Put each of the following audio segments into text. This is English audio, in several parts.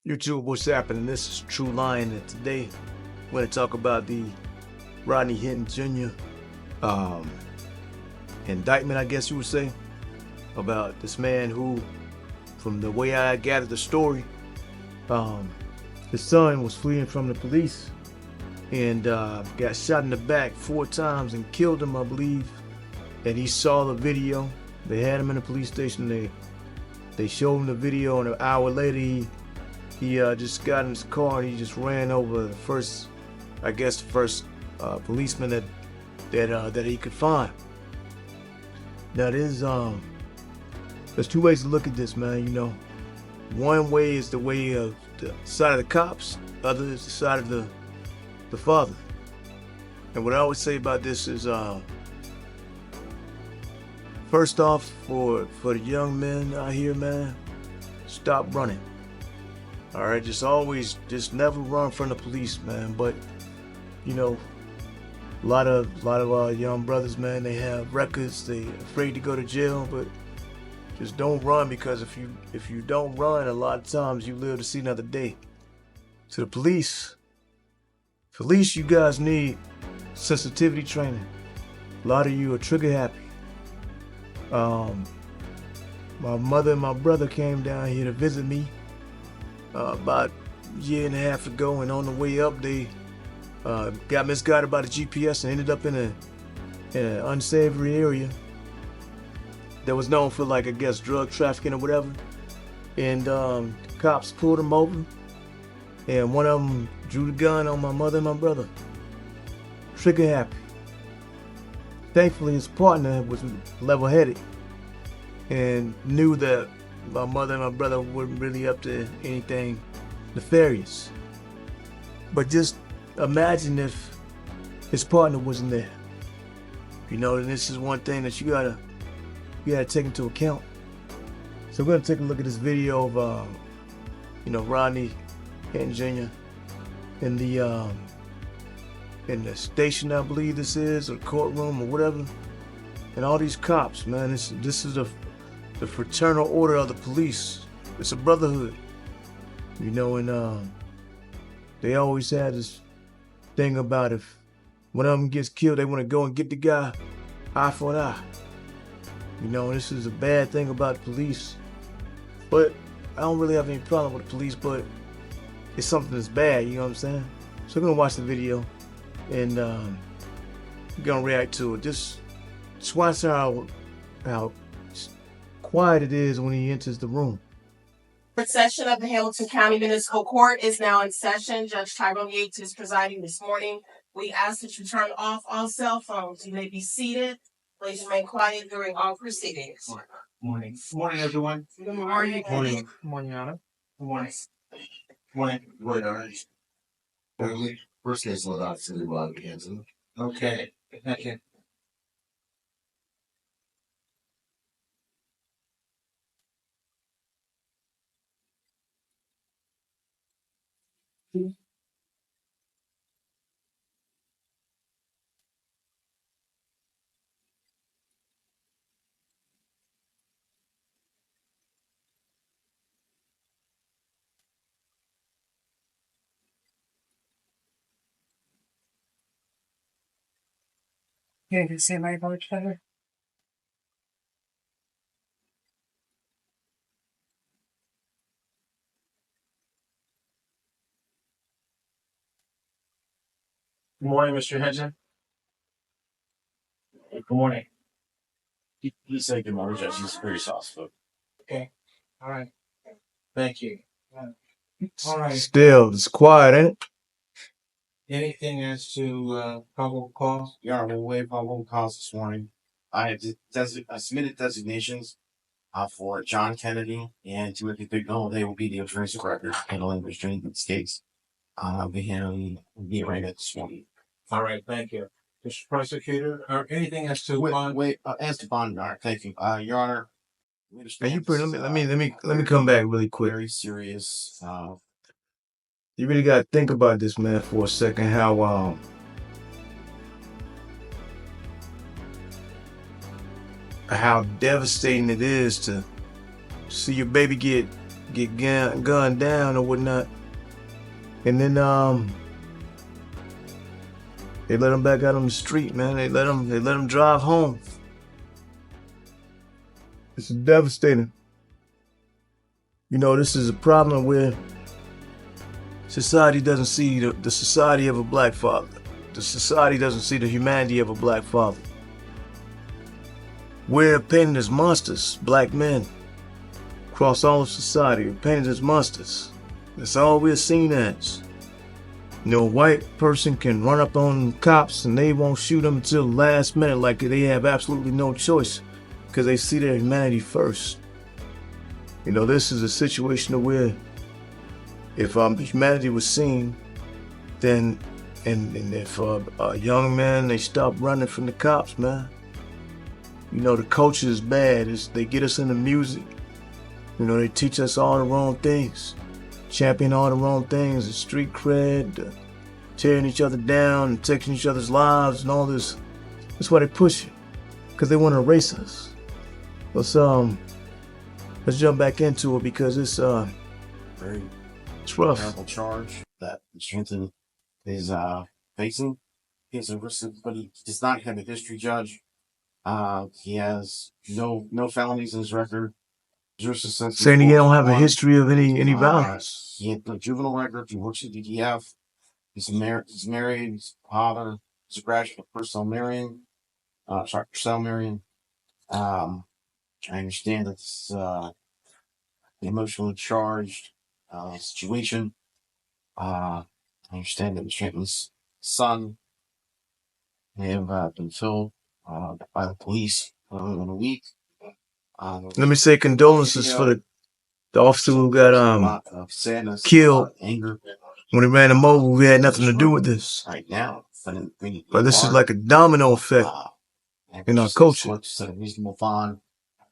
YouTube, what's happening? This is True Lion, and today we're going to talk about the Rodney Hinton Jr. Um, indictment, I guess you would say, about this man who, from the way I gathered the story, his son was fleeing from the police and got shot in the back 4 times and killed him, I believe. And he saw the video. They had him in the police station. They showed him the video, and an hour later he just got in his car and he just ran over the first policeman that he could find. Now there's 2 ways to look at this, man. You know, one way is the way of the side of the cops, other is the side of the father. And what I always say about this is, first off, for the young men out here, man, stop running. All right, just never run from the police, man. But you know, a lot of young brothers, man, they have records. They afraid to go to jail, but just don't run, because if you don't run, a lot of times you live to see another day. To the police, you guys need sensitivity training. A lot of you are trigger happy. My mother and my brother came down here to visit me about a year and a half ago, and on the way up they got misguided by the GPS and ended up in an unsavory area that was known for, like, I guess, drug trafficking or whatever. And cops pulled them over, and one of them drew the gun on my mother and my brother. Trigger happy. Thankfully his partner was level-headed and knew that my mother and my brother weren't really up to anything nefarious. But just imagine if his partner wasn't there. You know, and this is one thing that you gotta take into account. So we're gonna take a look at this video of Rodney Hinton Jr. in the station, I believe this is, or courtroom or whatever. And all these cops, man, this is the fraternal order of the police. It's a brotherhood, you know. And they always had this thing about, if one of them gets killed, they want to go and get the guy eye for an eye. You know, this is a bad thing about the police. But I don't really have any problem with the police, but it's something that's bad, you know what I'm saying? So we're gonna watch the video and we're gonna react to it. Just watch how quiet it is when he enters the room. The session of the Hamilton County Municipal Court is now in session. Judge Tyrone Yates is presiding this morning. We ask that you turn off all cell phones. You may be seated. Please remain quiet during all proceedings. Morning. Morning, everyone. Good morning. Morning. Morning, Your Honor. Morning. Morning. Wait, all right. Only first case let out to the Kansas. Okay. Thank you. Yeah, you can see my vote better. Good morning, Mr. Hedgen. Good morning. Please say good morning, Judge. He's very soft-spoken. Okay. All right. Thank you. All right. Still, it's quiet, ain't it? Anything as to probable cause? Your Honor, we'll waive probable cause this morning. I submitted designations for John Kennedy and Timothy Bignell. They will be the attorneys of record handling the this case. I'll be handling the arraignment this morning. All right. Thank you. Mr. Prosecutor, or anything as to As to bond, Your Honor, thank you. Your Honor, we And understand let me come back really quick. very serious. You really gotta think about this, man, for a second. How devastating it is to see your baby get get gunned down or whatnot. And then they let him back out on the street, man. They let him drive home. It's devastating. You know, this is a problem where society doesn't see the society of a black father. The society doesn't see the humanity of a black father. We're painted as monsters, black men, across all of society. We're painted as monsters. That's all we're seen as. You know, a white person can run up on cops and they won't shoot them until the last minute, like they have absolutely no choice because they see their humanity first. You know, this is a situation where if humanity was seen, then and if young men, they stop running from the cops, man. You know, the culture is bad. They get us into music. You know, they teach us all the wrong things. Champion all the wrong things, the street cred, tearing each other down, and taking each other's lives and all this. That's why they push it, because they want to erase us. Let's jump back into it because it's Very rough. terrible charge that Hinton is facing. He has a risk, but he does not have a history, Judge. He has no felonies in his record. Saying he don't have a history of any violence. He had a juvenile record. He works at DDF. He's married. He's a father. He's a graduate of Purcell Marion. Purcell Marion. I understand that it's an emotionally charged situation. I understand that Hinton's son may have been killed by the police in a week. Let me say condolences for the officer who got sadness, killed anger when he ran him over. We had nothing to do with this. right now. But this is like a domino effect in our culture. Set a reasonable bond,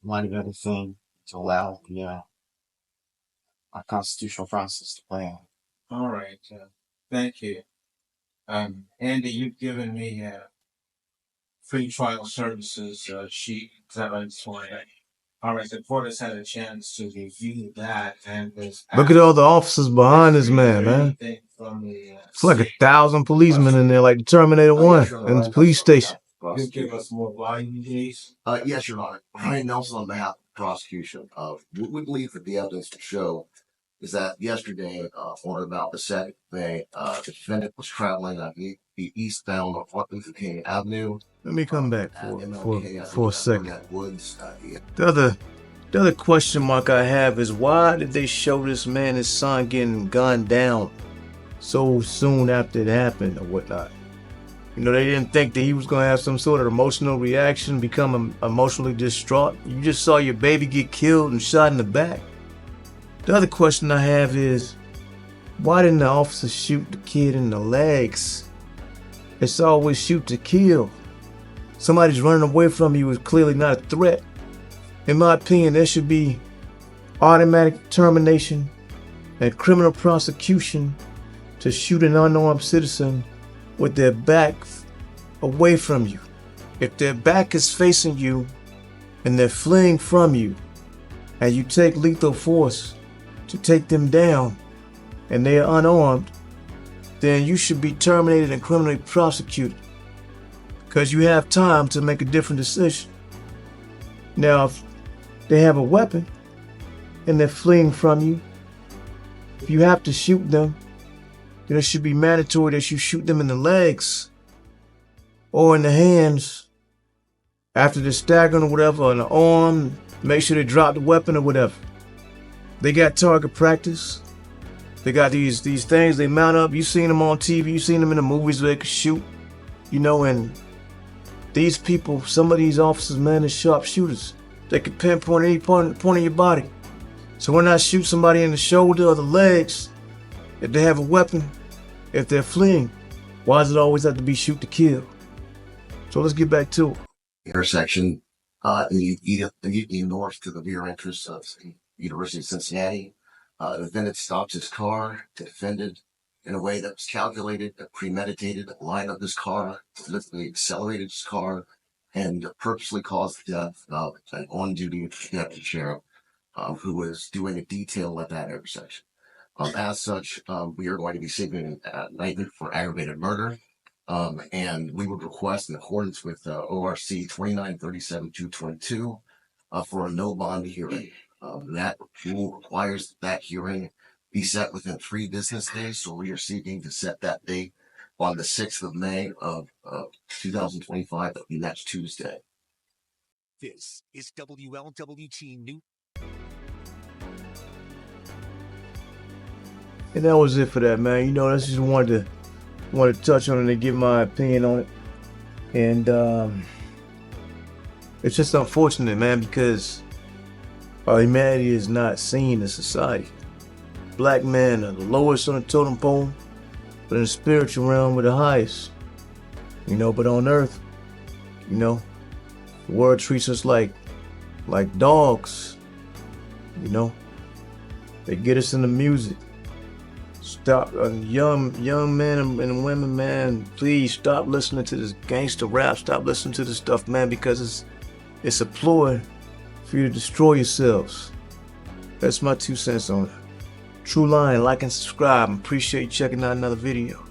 line of everything to allow the our constitutional process to play out. All right. Thank you. Andy, you've given me free trial services sheet. Is that right this morning? All right. The court has had a chance to review that, and Look at all the officers behind this man. It's like 1,000 policemen in there, like the Terminator 1 in the police station. You give us more volume, please. Yes, Your Honor. Ryan Nelson on behalf of the prosecution. We believe that the evidence to show is that yesterday, on about the second day, the defendant was traveling on the eastbound of Washington King Avenue. Let me come back for a second. Woods, The other question mark I have is why did they show this man, his son, getting gunned down so soon after it happened or whatnot? You know, they didn't think that he was going to have some sort of emotional reaction, become emotionally distraught. You just saw your baby get killed and shot in the back. The other question I have is, why didn't the officer shoot the kid in the legs? It's always shoot to kill. Somebody's running away from you is clearly not a threat. In my opinion, there should be automatic termination and criminal prosecution to shoot an unarmed citizen with their back away from you. If their back is facing you and they're fleeing from you and you take lethal force to take them down and they are unarmed, then you should be terminated and criminally prosecuted because you have time to make a different decision. Now, if they have a weapon and they're fleeing from you, if you have to shoot them, then it should be mandatory that you shoot them in the legs or in the hands after they're staggering or whatever, or in the arm. Make sure they drop the weapon or whatever. They got target practice. They got these things they mount up. You've seen them on TV. You've seen them in the movies where they can shoot. You know, and these people, some of these officers, man, are sharpshooters. They can pinpoint any point of your body. So why not shoot somebody in the shoulder or the legs if they have a weapon, if they're fleeing? Why does it always have to be shoot to kill? So let's get back to it. intersection immediately north to the rear entrance of the University of Cincinnati. The defendant stopped his car, defended in a way that was calculated, premeditated, lined up his car, literally accelerated his car, and purposely caused the death of an on-duty deputy sheriff. who was doing a detail at that intersection. As such, we are going to be seeking an indictment for aggravated murder. And we would request, in accordance with ORC 2937-222, for a no bond hearing. That rule requires that hearing be set within 3 business days. So we are seeking to set that date on the 6th of May of 2025, that will be next Tuesday. This is WLWT News. And that was it for that, man. You know, I just wanted to touch on it and give my opinion on it. And it's just unfortunate, man, because our humanity is not seen in society. Black men are the lowest on the totem pole, but in the spiritual realm we're the highest. You know, but on earth, you know, the world treats us like dogs. You know, they get us into music. Stop, young men and women, man, please stop listening to this gangster rap. Stop listening to this stuff, man, because it's a ploy for you to destroy yourselves. That's my 2 cents on it. True Line, like and subscribe. Appreciate you checking out another video.